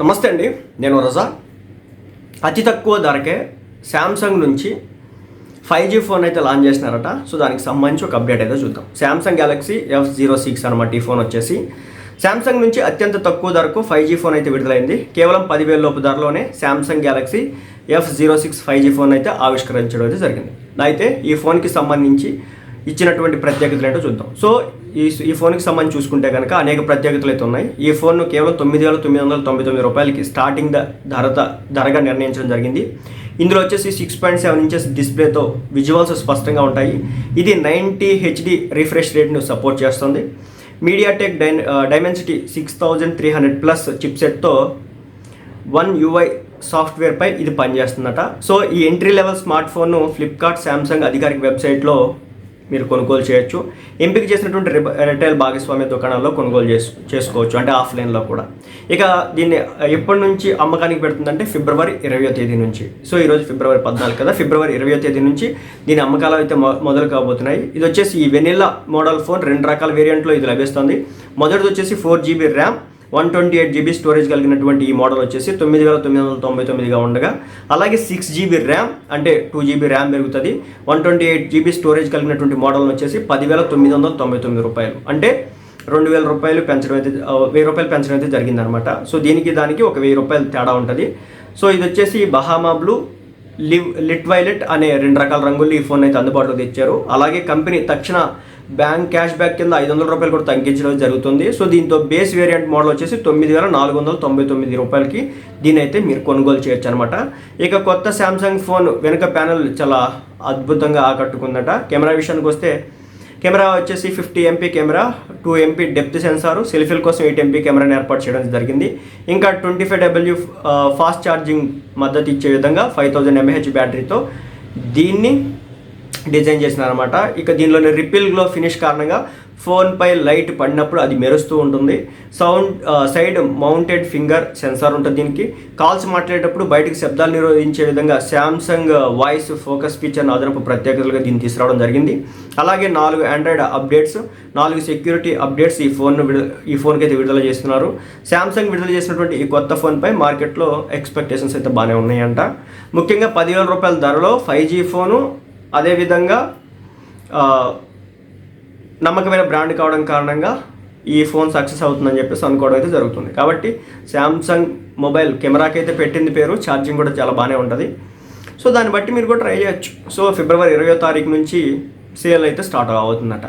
నమస్తే అండి, నేను రజా. అతి తక్కువ ధరకే శాంసంగ్ నుంచి 5G ఫోన్ అయితే లాంచ్ చేసినారట. సో దానికి సంబంధించి ఒక అప్డేట్ అయితే చూద్దాం. శాంసంగ్ గ్యాలక్సీ F06 అనమాట ఈ ఫోన్ వచ్చేసి. శాంసంగ్ నుంచి అత్యంత తక్కువ ధరకు 5G ఫోన్ అయితే విడుదలైంది. కేవలం 10,000 లోపు ధరలోనే Samsung Galaxy F06 5G phone అయితే ఆవిష్కరించడం అయితే జరిగింది. అయితే ఈ ఫోన్కి సంబంధించి ఇచ్చినటువంటి ప్రత్యేకతలు ఏంటో చూద్దాం. సో ఈ ఫోన్కి సంబంధించి చూసుకుంటే కనుక అనేక ప్రత్యేకతలు అయితే ఉన్నాయి. ఈ ఫోన్ను కేవలం 9,999 రూపాయలకి స్టార్టింగ్ ధరగా నిర్ణయించడం జరిగింది. ఇందులో వచ్చేసి 6.7 ఇంచెస్ డిస్ప్లేతో విజువల్స్ స్పష్టంగా ఉంటాయి. ఇది 90 HD రిఫ్రెష్ రేట్ను సపోర్ట్ చేస్తుంది. మీడియాటెక్ డైమెన్సిటీ 6300+ చిప్సెట్తో One UI సాఫ్ట్వేర్పై ఇది పనిచేస్తుందట. సో ఈ ఎంట్రీ లెవెల్ స్మార్ట్ ఫోన్ను ఫ్లిప్కార్ట్, శాంసంగ్ అధికారిక వెబ్సైట్లో మీరు కొనుగోలు చేయొచ్చు. ఎంపిక చేసినటువంటి రిటైల్ భాగస్వామ్య దుకాణాల్లో కొనుగోలు చేసుకోవచ్చు, అంటే ఆఫ్లైన్లో కూడా. ఇక దీన్ని ఎప్పటి నుంచి అమ్మకానికి పెడుతుందంటే ఫిబ్రవరి 20వ తేదీ నుంచి. సో ఈరోజు ఫిబ్రవరి 14 కదా, ఫిబ్రవరి 20వ తేదీ నుంచి దీని అమ్మకాలు అయితే మొదలు కాబోతున్నాయి. ఇది వచ్చేసి ఈ వెనిల్లా మోడల్ ఫోన్ 2 రకాల వేరియంట్లో ఇది లభిస్తుంది. మొదటిది వచ్చేసి 4GB ర్యామ్, 128GB స్టోరేజ్ కలిగినటువంటి ఈ మోడల్ వచ్చేసి 9,999గా ఉండగా, అలాగే 6GB ర్యామ్ అంటే 2GB ర్యామ్ పెరుగుతుంది. 128GB స్టోరేజ్ కలిగినటువంటి మోడల్ వచ్చేసి 10,999 రూపాయలు, అంటే 2,000 రూపాయలు పెంచడం అయితే 1,000 రూపాయలు పెంచడం అయితే జరిగిందనమాట. సో దానికి ఒక 1,000 రూపాయలు తేడా ఉంటుంది. సో ఇది వచ్చేసి బహామా బ్లూ, లిట్ వైలెట్ అనే 2 రకాల రంగుల్లో ఈ ఫోన్ అయితే అందుబాటులో తెచ్చారు. అలాగే కంపెనీ తక్షణ బ్యాంక్ క్యాష్ బ్యాక్ కింద 500 రూపాయలు కూడా తగ్గించడం జరుగుతుంది. సో దీంతో బేస్ వేరియంట్ మోడల్ వచ్చేసి 9,499 రూపాయలకి దీని అయితే మీరు కొనుగోలు చేయొచ్చు అనమాట. ఇక కొత్త శాంసంగ్ ఫోన్ వెనుక ప్యానెల్ చాలా అద్భుతంగా ఆకట్టుకుందట. కెమెరా విషయానికి వస్తే కెమెరా వచ్చేసి 50 MP camera, 2 MP depth sensor, సెల్ఫీల కోసం 8 MP కెమెరాని ఏర్పాటు చేయడం జరిగింది. ఇంకా 25W ఫాస్ట్ ఛార్జింగ్ మద్దతు ఇచ్చే విధంగా 5000 mAh బ్యాటరీతో దీన్ని డిజైన్ చేసినారనమాట. ఇక దీనిలోని రిపిల్ గ్లో ఫినిష్ కారణంగా ఫోన్పై లైట్ పడినప్పుడు అది మెరుస్తూ ఉంటుంది. సైడ్ మౌంటెడ్ ఫింగర్ సెన్సార్ ఉంటుంది దీనికి. కాల్స్ మాట్లాడేటప్పుడు బయటకు శబ్దాలు నిరోధించే విధంగా శాంసంగ్ వాయిస్ ఫోకస్ ఫీచర్ను అదనపు ప్రత్యేకతలుగా దీన్ని తీసుకురావడం జరిగింది. అలాగే 4 ఆండ్రాయిడ్ అప్డేట్స్, 4 సెక్యూరిటీ అప్డేట్స్ ఈ ఫోన్కి అయితే విడుదల చేస్తున్నారు. శాంసంగ్ విడుదల చేసినటువంటి ఈ కొత్త ఫోన్పై మార్కెట్లో ఎక్స్పెక్టేషన్స్ అయితే బాగానే ఉన్నాయంట. ముఖ్యంగా 10,000 రూపాయల ధరలో 5G ఫోను, అదేవిధంగా నమ్మకమైన బ్రాండ్ కావడం కారణంగా ఈ ఫోన్ సక్సెస్ అవుతుందని చెప్పేసి అనుకోవడం అయితే జరుగుతుంది. కాబట్టి శాంసంగ్ మొబైల్ కెమెరాకి అయితే పెట్టింది పేరు, ఛార్జింగ్ కూడా చాలా బాగానే ఉంటుంది. సో దాన్ని బట్టి మీరు కూడా ట్రై చేయొచ్చు. సో ఫిబ్రవరి 20వ తారీఖు నుంచి సేల్ అయితే స్టార్ట్ అవుతుందట.